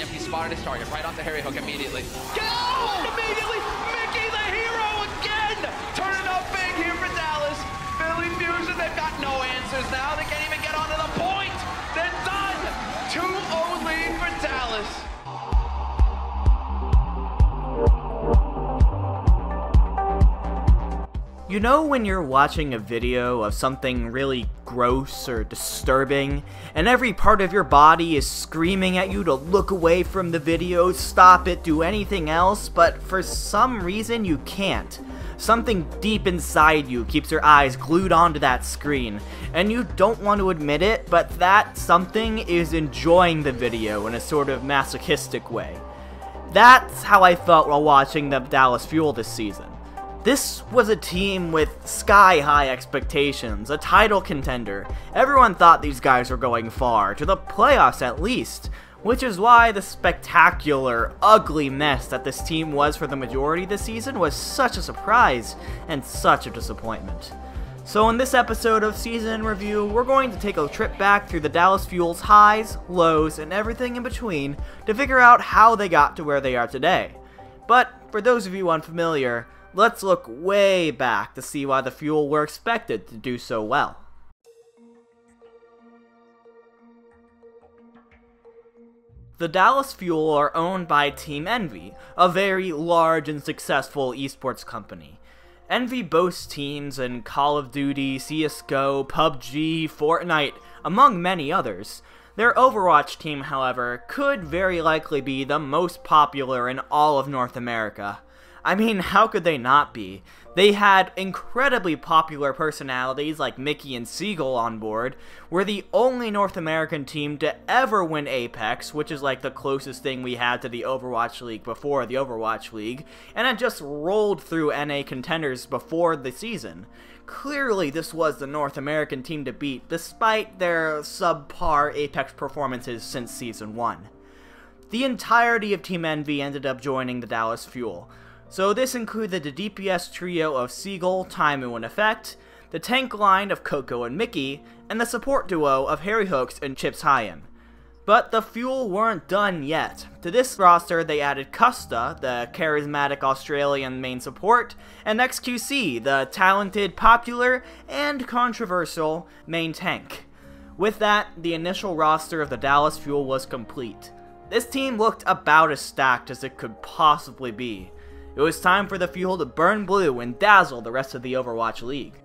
Yep, he spotted his target right off the Harry Hook immediately. Go! Immediately! Mickey the hero again! Turning up big here for Dallas. Philly Fusion, they've got no answers now. They can't even get onto the point. They're done! 2-0 lead for Dallas. You know when you're watching a video of something really gross or disturbing, and every part of your body is screaming at you to look away from the video, stop it, do anything else, but for some reason you can't. Something deep inside you keeps your eyes glued onto that screen, and you don't want to admit it, but that something is enjoying the video in a sort of masochistic way. That's how I felt while watching the Dallas Fuel this season. This was a team with sky-high expectations, a title contender. Everyone thought these guys were going far, to the playoffs at least, which is why the spectacular, ugly mess that this team was for the majority of the season was such a surprise and such a disappointment. So in this episode of Season Review, we're going to take a trip back through the Dallas Fuel's highs, lows, and everything in between to figure out how they got to where they are today. But for those of you unfamiliar, let's look way back to see why the Fuel were expected to do so well. The Dallas Fuel are owned by Team Envy, a very large and successful esports company. Envy boasts teams in Call of Duty, CSGO, PUBG, Fortnite, among many others. Their Overwatch team, however, could very likely be the most popular in all of North America. I mean, how could they not be? They had incredibly popular personalities like Mickey and Seagull on board, were the only North American team to ever win Apex, which is like the closest thing we had to the Overwatch League before the Overwatch League, and had just rolled through NA contenders before the season. Clearly, this was the North American team to beat, despite their subpar Apex performances since Season 1. The entirety of Team Envy ended up joining the Dallas Fuel. So this included the DPS trio of Seagull, Taimu, and Effect, the tank line of Coco and Mickey, and the support duo of Harry Hooks and Chips Hyam. But the Fuel weren't done yet. To this roster they added Custa, the charismatic Australian main support, and XQC, the talented, popular, and controversial main tank. With that, the initial roster of the Dallas Fuel was complete. This team looked about as stacked as it could possibly be. It was time for the Fuel to burn blue and dazzle the rest of the Overwatch League.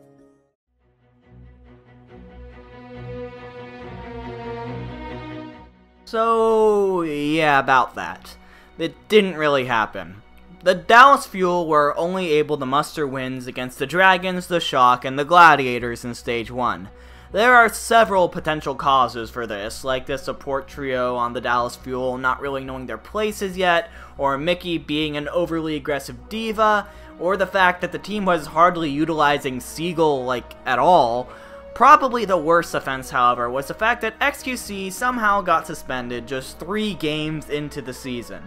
So, yeah, about that. It didn't really happen. The Dallas Fuel were only able to muster wins against the Dragons, the Shock, and the Gladiators in Stage 1. There are several potential causes for this, like the support trio on the Dallas Fuel not really knowing their places yet, or Mickey being an overly aggressive diva, or the fact that the team was hardly utilizing Seagull, at all. Probably the worst offense, however, was the fact that XQC somehow got suspended just 3 games into the season.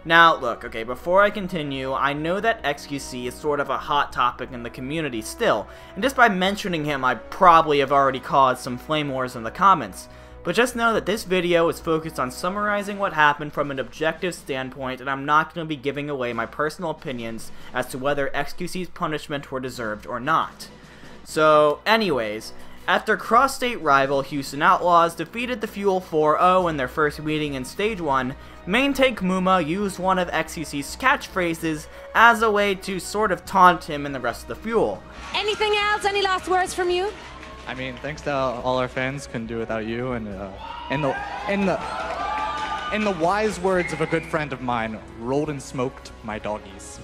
Now, look, okay, before I continue, I know that XQC is sort of a hot topic in the community still, and just by mentioning him, I probably have already caused some flame wars in the comments. But just know that this video is focused on summarizing what happened from an objective standpoint, and I'm not going to be giving away my personal opinions as to whether XQC's punishment were deserved or not. So, anyways, after cross-state rival Houston Outlaws defeated the Fuel 4-0 in their first meeting in Stage 1, main tank Muma used one of XQC's catchphrases as a way to sort of taunt him and the rest of the Fuel. Anything else? Any last words from you? I mean, thanks to all our fans, couldn't do it without you, and in the wise words of a good friend of mine, rolled and smoked my doggies.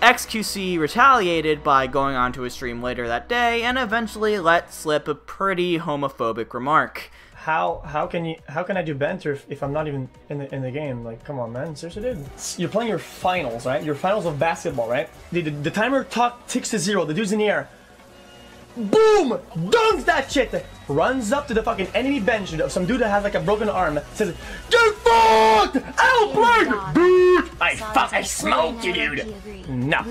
XQC retaliated by going onto his stream later that day and eventually let slip a pretty homophobic remark. How can I do banter if I'm not even in the game? Like, come on, man, seriously, dude. You're playing your finals, right? Your finals of basketball, right? The timer ticks to 0. The dude's in the air. Boom! Dunks that shit! Runs up to the fucking enemy bench of some dude that has like a broken arm. Says, "Get fucked! Outplayed, dude! I smoked you, dude!" No,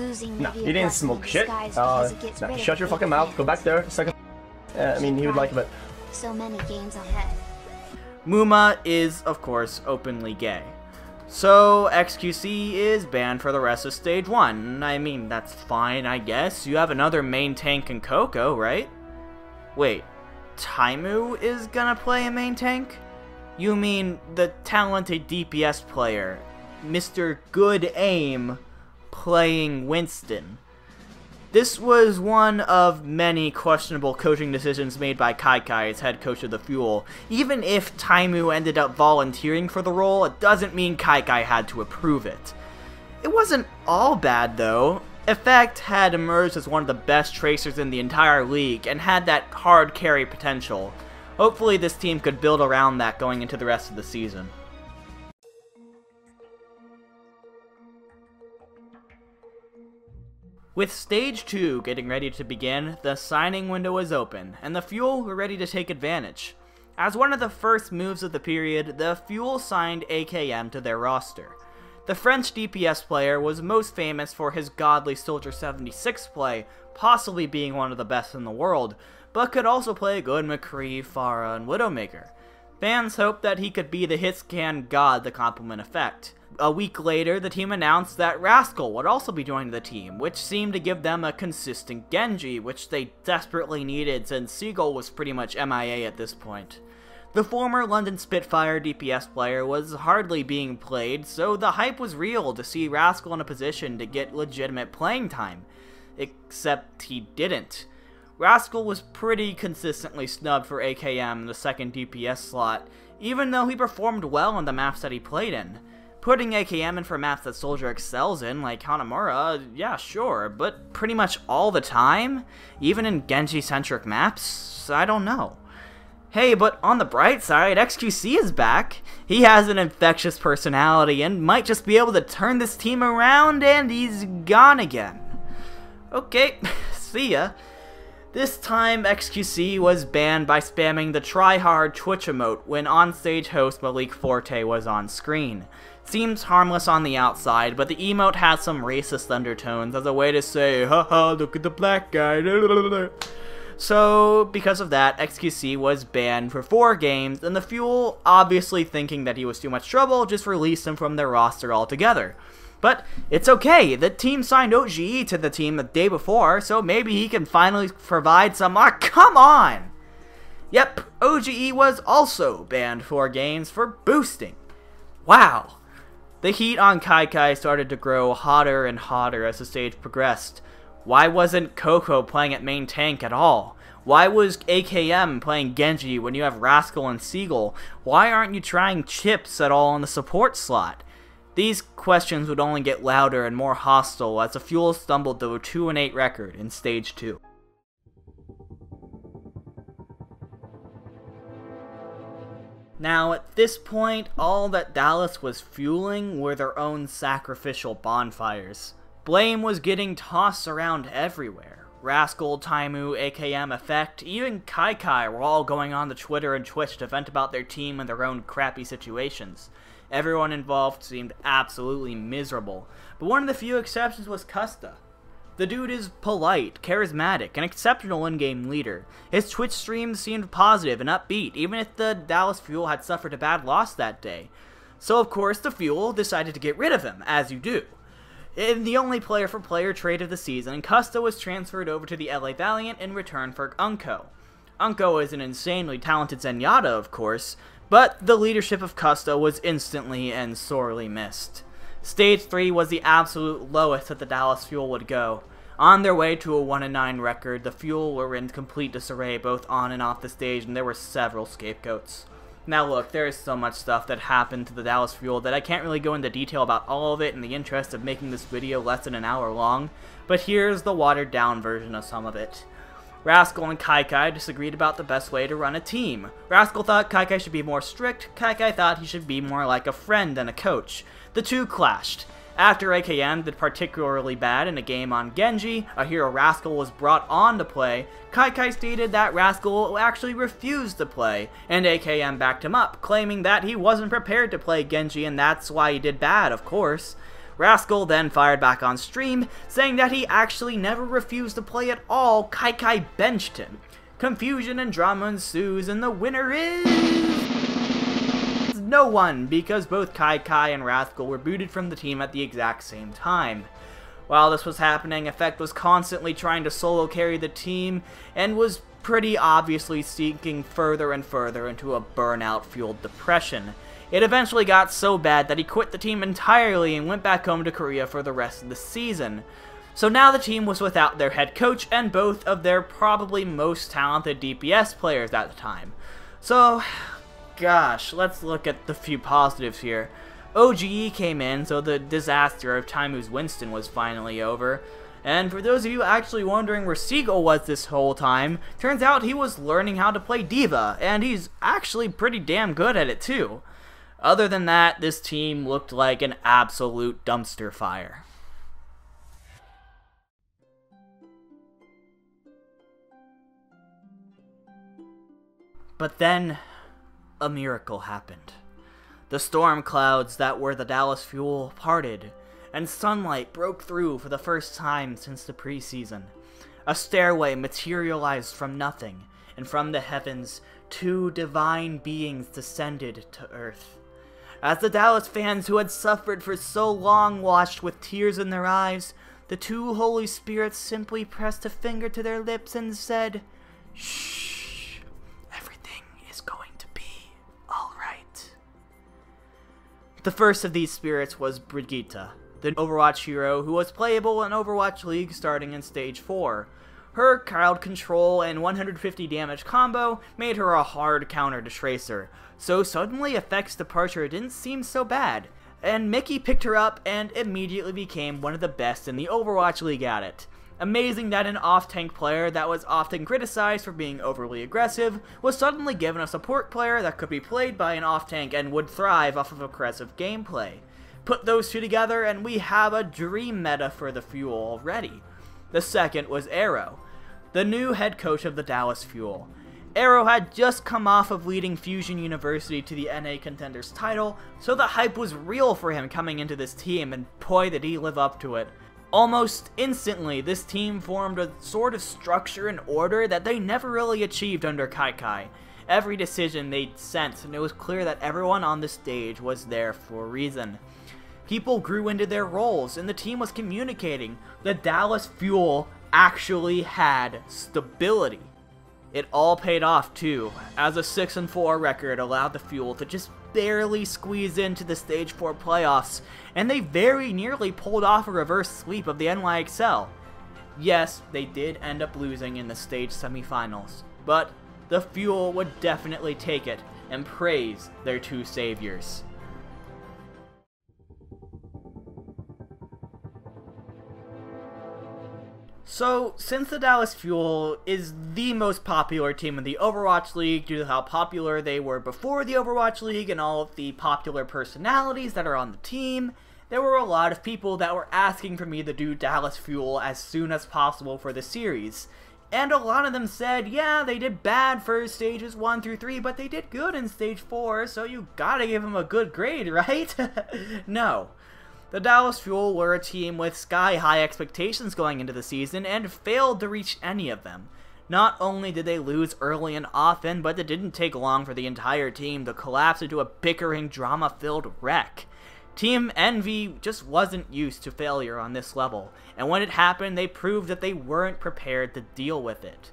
you didn't smoke shit. No, shut your fucking mouth. Go back there. I mean, he would like it, but so many games ahead. Muma is, of course, openly gay. So, XQC is banned for the rest of Stage 1. I mean, that's fine, I guess. You have another main tank in Coco, right? Wait, Taimu is gonna play a main tank? You mean the talented DPS player, Mr. Good Aim, playing Winston. This was one of many questionable coaching decisions made by Kai as head coach of the Fuel. Even if Taimu ended up volunteering for the role, it doesn't mean Kai had to approve it. It wasn't all bad though. Effect had emerged as one of the best tracers in the entire league and had that hard carry potential. Hopefully this team could build around that going into the rest of the season. With Stage 2 getting ready to begin, the signing window was open, and the Fuel were ready to take advantage. As one of the first moves of the period, the Fuel signed AKM to their roster. The French DPS player was most famous for his godly Soldier 76 play, possibly being one of the best in the world, but could also play a good McCree, Pharah, and Widowmaker. Fans hoped that he could be the hitscan god to complement Effect. A week later, the team announced that Rascal would also be joining the team, which seemed to give them a consistent Genji, which they desperately needed since Seagull was pretty much MIA at this point. The former London Spitfire DPS player was hardly being played, so the hype was real to see Rascal in a position to get legitimate playing time. Except he didn't. Rascal was pretty consistently snubbed for AKM in the second DPS slot, even though he performed well on the maps that he played in. Putting AKM in for maps that Soldier excels in, like Hanamura, yeah, sure, but pretty much all the time? Even in Genji-centric maps? I don't know. Hey, but on the bright side, XQC is back. He has an infectious personality and might just be able to turn this team around, and he's gone again. Okay, see ya. This time, XQC was banned by spamming the tryhard Twitch emote when onstage host Malik Forte was on screen. Seems harmless on the outside, but the emote has some racist undertones as a way to say, haha, look at the black guy. So, because of that, XQC was banned for 4 games, and the Fuel, obviously thinking that he was too much trouble, just released him from their roster altogether. But it's okay, the team signed OGE to the team the day before, so maybe he can finally provide some— come on! Yep, OGE was also banned 4 games for boosting. Wow. The heat on Kai started to grow hotter and hotter as the stage progressed. Why wasn't Coco playing at main tank at all? Why was AKM playing Genji when you have Rascal and Seagull? Why aren't you trying Chips at all in the support slot? These questions would only get louder and more hostile as the Fuel stumbled to a 2-8 record in Stage 2. Now, at this point, all that Dallas was fueling were their own sacrificial bonfires. Blame was getting tossed around everywhere. Rascal, Taimu, AKM, Effect, even Kai were all going on to Twitter and Twitch to vent about their team and their own crappy situations. Everyone involved seemed absolutely miserable, but one of the few exceptions was Custa. The dude is polite, charismatic, an exceptional in-game leader. His Twitch streams seemed positive and upbeat, even if the Dallas Fuel had suffered a bad loss that day. So of course the Fuel decided to get rid of him, as you do. In the only player-for-player trade of the season, Custa was transferred over to the LA Valiant in return for Unko. Unko is an insanely talented Zenyatta, of course, but the leadership of Custa was instantly and sorely missed. Stage 3 was the absolute lowest that the Dallas Fuel would go. On their way to a 1-9 record, the Fuel were in complete disarray both on and off the stage, and there were several scapegoats. Now look, there is so much stuff that happened to the Dallas Fuel that I can't really go into detail about all of it in the interest of making this video less than an hour long, but here's the watered down version of some of it. Rascal and Kai disagreed about the best way to run a team. Rascal thought Kai should be more strict, Kai thought he should be more like a friend than a coach. The two clashed. After AKM did particularly bad in a game on Genji, a hero Rascal was brought on to play, Kai stated that Rascal actually refused to play, and AKM backed him up, claiming that he wasn't prepared to play Genji and that's why he did bad, of course. Rascal then fired back on stream, saying that he actually never refused to play at all, Kai benched him. Confusion and drama ensues, and the winner is No one, because both Kai and Rascal were booted from the team at the exact same time. While this was happening, Effect was constantly trying to solo carry the team, and was pretty obviously sinking further and further into a burnout-fueled depression. It eventually got so bad that he quit the team entirely and went back home to Korea for the rest of the season. So now the team was without their head coach and both of their probably most talented DPS players at the time. So, gosh, let's look at the few positives here. OGE came in, so the disaster of Timu's Winston was finally over. And for those of you actually wondering where Seagull was this whole time, turns out he was learning how to play D.Va, and he's actually pretty damn good at it too. Other than that, this team looked like an absolute dumpster fire. But then, a miracle happened. The storm clouds that were the Dallas Fuel parted, and sunlight broke through for the first time since the preseason. A stairway materialized from nothing, and from the heavens, two divine beings descended to Earth. As the Dallas fans who had suffered for so long watched with tears in their eyes, the two Holy Spirits simply pressed a finger to their lips and said, "Shh, everything is going to be alright." The first of these spirits was Brigitte, the Overwatch hero who was playable in Overwatch League starting in Stage 4. Her crowd control and 150 damage combo made her a hard counter to Tracer, so suddenly Effect's departure didn't seem so bad, and Mickey picked her up and immediately became one of the best in the Overwatch League at it. Amazing that an off-tank player that was often criticized for being overly aggressive was suddenly given a support player that could be played by an off-tank and would thrive off of aggressive gameplay. Put those two together and we have a dream meta for the Fuel already. The second was Arrow, the new head coach of the Dallas Fuel. Arrow had just come off of leading Fusion University to the NA Contenders title, so the hype was real for him coming into this team, and boy did he live up to it. Almost instantly, this team formed a sort of structure and order that they never really achieved under Kai. Every decision made sense, and it was clear that everyone on the stage was there for a reason. People grew into their roles, and the team was communicating. The Dallas Fuel actually had stability. It all paid off too, as a 6-4 record allowed the Fuel to just barely squeeze into the Stage 4 playoffs, and they very nearly pulled off a reverse sweep of the NYXL. Yes, they did end up losing in the stage semifinals, but the Fuel would definitely take it and praise their two saviors. So, since the Dallas Fuel is the most popular team in the Overwatch League due to how popular they were before the Overwatch League and all of the popular personalities that are on the team, there were a lot of people that were asking for me to do Dallas Fuel as soon as possible for the series. And a lot of them said, yeah, they did bad for stages 1 through 3, but they did good in stage 4, so you gotta give them a good grade, right? No. The Dallas Fuel were a team with sky-high expectations going into the season and failed to reach any of them. Not only did they lose early and often, but it didn't take long for the entire team to collapse into a bickering, drama-filled wreck. Team Envy just wasn't used to failure on this level, and when it happened, they proved that they weren't prepared to deal with it.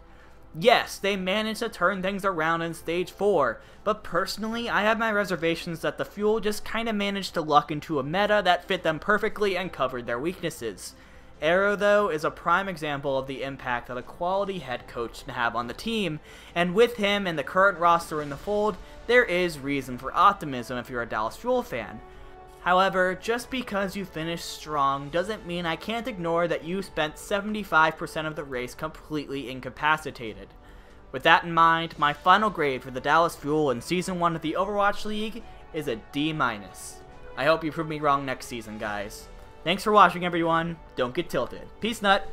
Yes, they managed to turn things around in Stage 4, but personally, I have my reservations that the Fuel just kinda managed to luck into a meta that fit them perfectly and covered their weaknesses. Arrow, though, is a prime example of the impact that a quality head coach can have on the team, and with him and the current roster in the fold, there is reason for optimism if you're a Dallas Fuel fan. However, just because you finished strong doesn't mean I can't ignore that you spent 75% of the race completely incapacitated. With that in mind, my final grade for the Dallas Fuel in Season 1 of the Overwatch League is a D-. I hope you prove me wrong next season, guys. Thanks for watching, everyone. Don't get tilted. Peace nut.